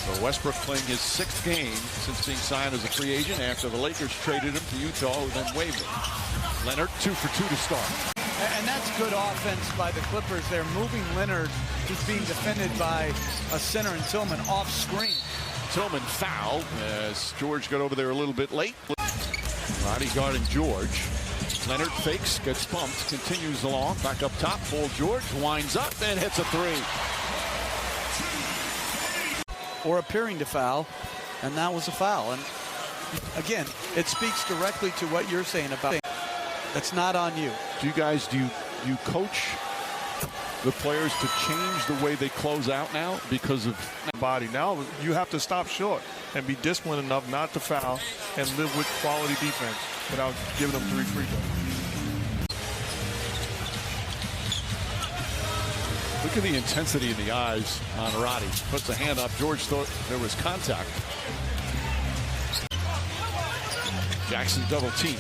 So Westbrook playing his 6th game since being signed as a free agent after the Lakers traded him to Utah, who then waived him. Leonard 2 for 2 to start. And that's good offense by the Clippers. They're moving Leonard, who's being defended by a center and Tillman off screen. Tillman fouled as George got over there a little bit late. Roddy guarding George. Leonard fakes, gets bumped, continues along, back up top. Paul George winds up and hits a 3. Or appearing to foul, and that was a foul. And again, it speaks directly to what you're saying about that's not on you. Do you coach the players to change the way they close out now because of body? Now you have to stop short and be disciplined enough not to foul and live with quality defense without giving them 3 free throws. Look at the intensity in the eyes on Roddy. Puts a hand up. George thought there was contact. Jackson double team.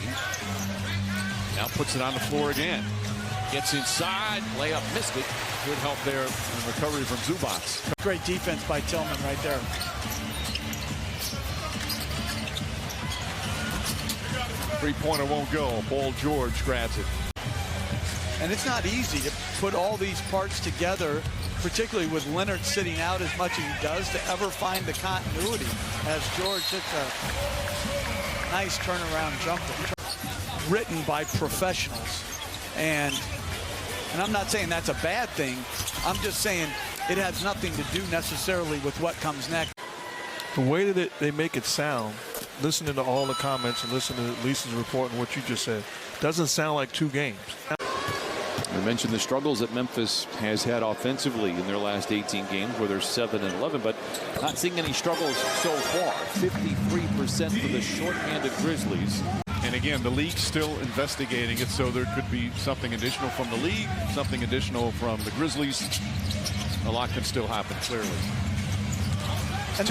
Now puts it on the floor again. Gets inside. Layup missed it. Good help there in recovery from Zubac. Great defense by Tillman right there. Three-pointer won't go. Paul George grabs it. And it's not easy to put all these parts together, particularly with Leonard sitting out as much as he does, to ever find the continuity as George hits a nice turnaround jumper. Written by professionals. And I'm not saying that's a bad thing. I'm just saying it has nothing to do necessarily with what comes next. The way that they make it sound, listening to all the comments and listening to Lisa's report and what you just said, doesn't sound like 2 games. I mentioned the struggles that Memphis has had offensively in their last 18 games, where they're 7-11, but not seeing any struggles so far. 53% for the short-handed Grizzlies. And again, the league's still investigating it, so there could be something additional from the league, something additional from the Grizzlies. A lot can still happen, clearly. And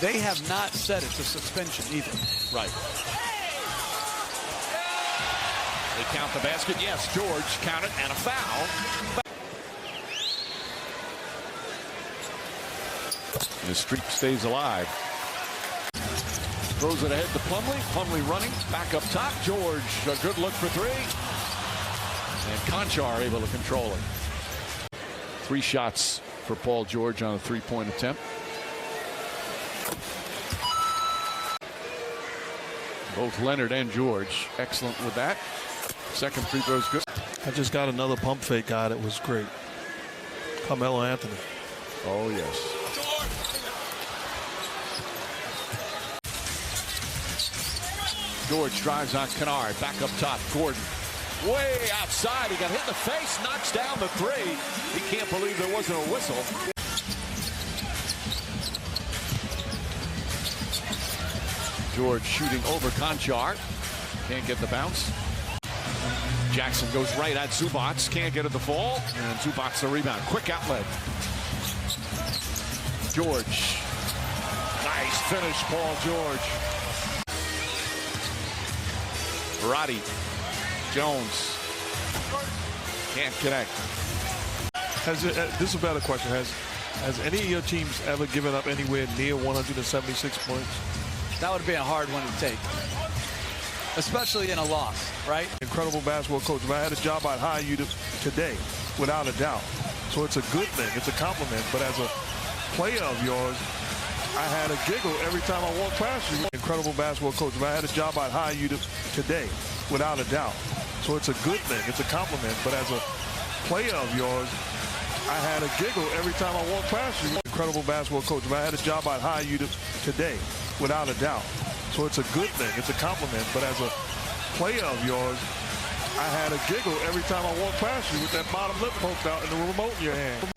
they have not said it's a suspension either. Right. They count the basket. Yes, George counted, and a foul. And the streak stays alive. Throws it ahead to Plumlee. Plumlee running back up top. George, a good look for 3. And Conchar able to control it. 3 shots for Paul George on a 3-point attempt. Both Leonard and George excellent with that. Second free throw's good. I just got another pump fake guy that was great. Carmelo Anthony. Oh, yes. George drives on Kennard. Back up top. Gordon. Way outside. He got hit in the face. Knocks down the 3. He can't believe there wasn't a whistle. George shooting over Conchar. Can't get the bounce. Jackson goes right at Zubac. Can't get it to fall. And Zubac the rebound. Quick outlet. George. Nice finish, Paul George. Roddy. Jones. Can't connect. This is a better question. Has any of your teams ever given up anywhere near 176 points? That would be a hard one to take, especially in a loss, right? Incredible basketball coach. If I had a job, I'd hire you today, without a doubt. So it's a good thing. It's a compliment. But as a player of yours, I had a giggle every time I walked past you. Incredible basketball coach. If I had a job, I'd hire you today, without a doubt. So it's a good thing. It's a compliment. But as a player of yours, I had a giggle every time I walked past you. Incredible basketball coach. If I had a job, I'd hire you today, without a doubt. So it's a good thing. It's a compliment. But as a player of yours, I had a giggle every time I walked past you with that bottom lip poked out and the remote in your hand.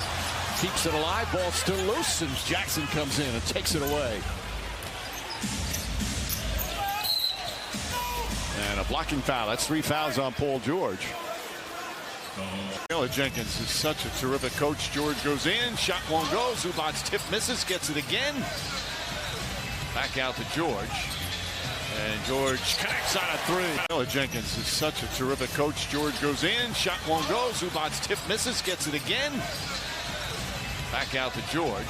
Keeps it alive. Ball still loose, and Jackson comes in and takes it away. And a blocking foul. That's 3 fouls on Paul George. Taylor Jenkins is such a terrific coach. George goes in. Shot won't go. Zubac's tip misses. Gets it again. Back out to George. And George connects on a 3. Taylor Jenkins is such a terrific coach. George goes in. Shot won't go. Zubac's tip misses. Gets it again. Back out to George.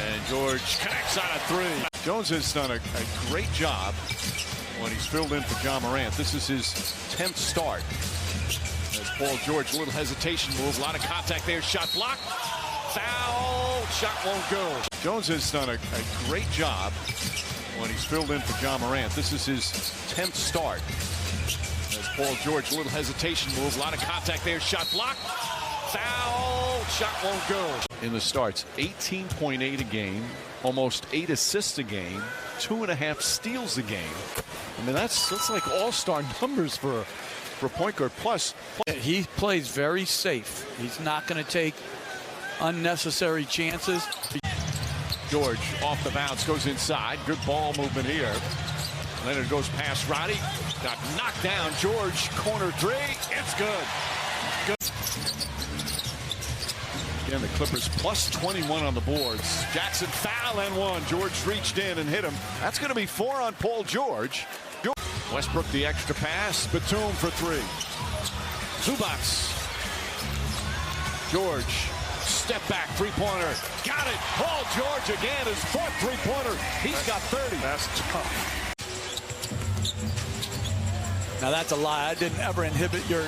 And George connects on a three. Jones has done a great job when he's filled in for John Morant. This is his 10th start. As Paul George, a little hesitation move. A lot of contact there. Shot blocked. Foul. Shot won't go. Jones has done a great job when he's filled in for John Morant. This is his 10th start. As Paul George, a little hesitation move. A lot of contact there. Shot blocked. Foul. Shot won't go. In the starts, 18.8 a game, almost 8 assists a game, 2.5 steals a game. I mean, that's like all-star numbers for a point guard. Plus, he plays very safe. He's not going to take unnecessary chances. George off the bounce, goes inside. Good ball movement here. Leonard goes past Roddy. Got knocked down. George, corner three. It's good. Again, the Clippers plus 21 on the boards. Jackson foul and one. George reached in and hit him. That's going to be 4 on Paul George. Westbrook the extra pass. Batum for 3. Zubats. George. Step back three-pointer. Got it. Paul George again. His 4th three-pointer. He's got 30. That's tough. Now that's a lie. I didn't ever inhibit your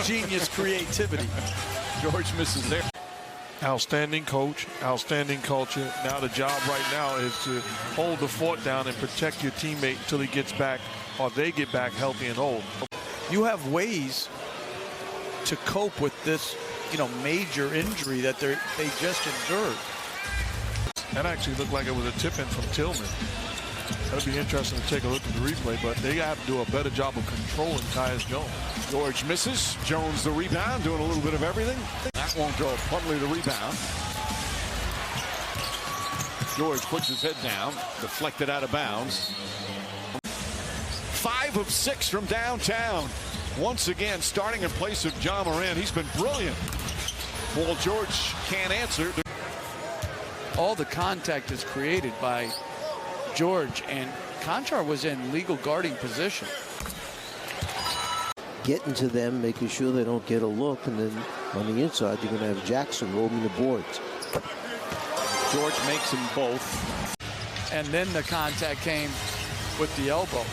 genius creativity. George misses there. Outstanding coach, outstanding culture. Now the job right now is to hold the fort down and protect your teammate until he gets back or they get back healthy and whole. You have ways to cope with this, major injury that they just endured. That actually looked like it was a tip-in from Tillman. That'll be interesting to take a look at the replay, but they have to do a better job of controlling Tyus Jones. George misses. Jones the rebound, doing a little bit of everything. That won't go. Plumlee the rebound. George puts his head down, deflected out of bounds. 5 of 6 from downtown. Once again, starting in place of John Morant. He's been brilliant. Paul George can't answer. All the contact is created by George, and Conchar was in legal guarding position. Getting to them, making sure they don't get a look, and then on the inside, you're going to have Jackson roaming the boards. George makes them both. And then the contact came with the elbow.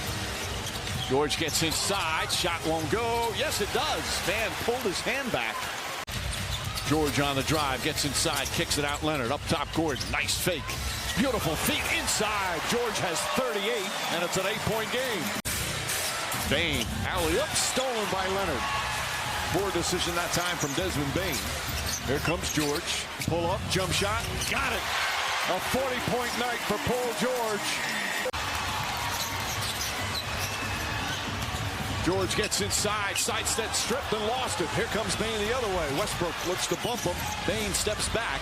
George gets inside. Shot won't go. Yes, it does. Van pulled his hand back. George on the drive. Gets inside. Kicks it out. Leonard up top. Gordon. Nice fake. Beautiful feet inside. George has 38, and it's an 8-point game. Bane. Alley-oop. Stolen by Leonard. Poor decision that time from Desmond Bane. Here comes George. Pull up. Jump shot. Got it. A 40-point night for Paul George. George gets inside, sidestep, stripped and lost it. Here comes Bane the other way. Westbrook looks to bump him. Bane steps back.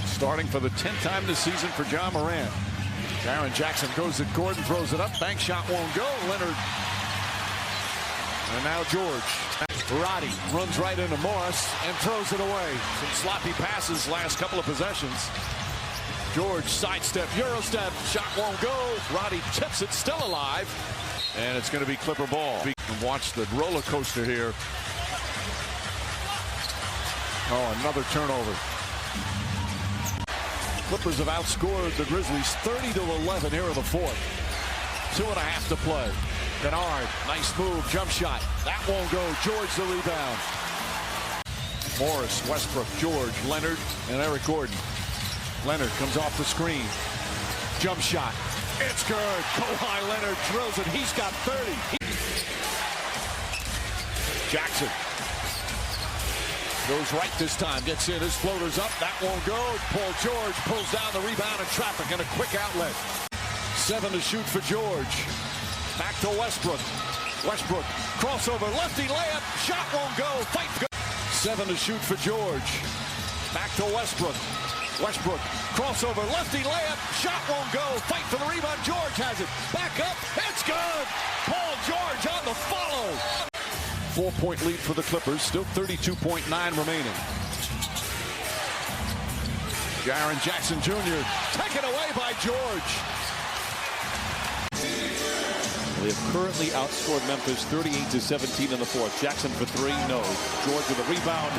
Starting for the 10th time this season for John Morant. Jaren Jackson goes to Gordon, throws it up. Bank shot won't go. Leonard. And now George. Roddy runs right into Morris and throws it away. Some sloppy passes last couple of possessions. George sidestep, Eurostep. Shot won't go. Roddy tips it, still alive. And it's going to be Clipper ball. Watch the roller coaster here. Oh, another turnover. Clippers have outscored the Grizzlies 30-11 here in the 4th. 2.5 to play. Bernard, nice move, jump shot. That won't go. George the rebound. Morris, Westbrook, George, Leonard, and Eric Gordon. Leonard comes off the screen. Jump shot. It's good. Kawhi Leonard drills it. He's got 30. Jackson goes right this time. Gets in. His floater's up. That won't go. Paul George pulls down the rebound in traffic and a quick outlet. 7 to shoot for George. Back to Westbrook. Westbrook crossover. Lefty layup. Shot won't go. Fight. 7 to shoot for George. Back to Westbrook. Westbrook, crossover, lefty layup, shot won't go, fight for the rebound, George has it, back up, it's good! Paul George on the follow! 4-point lead for the Clippers, still 32.9 remaining. Jaren Jackson Jr. taken away by George. They have currently outscored Memphis 38-17 in the 4th. Jackson for 3, no. George with a rebound.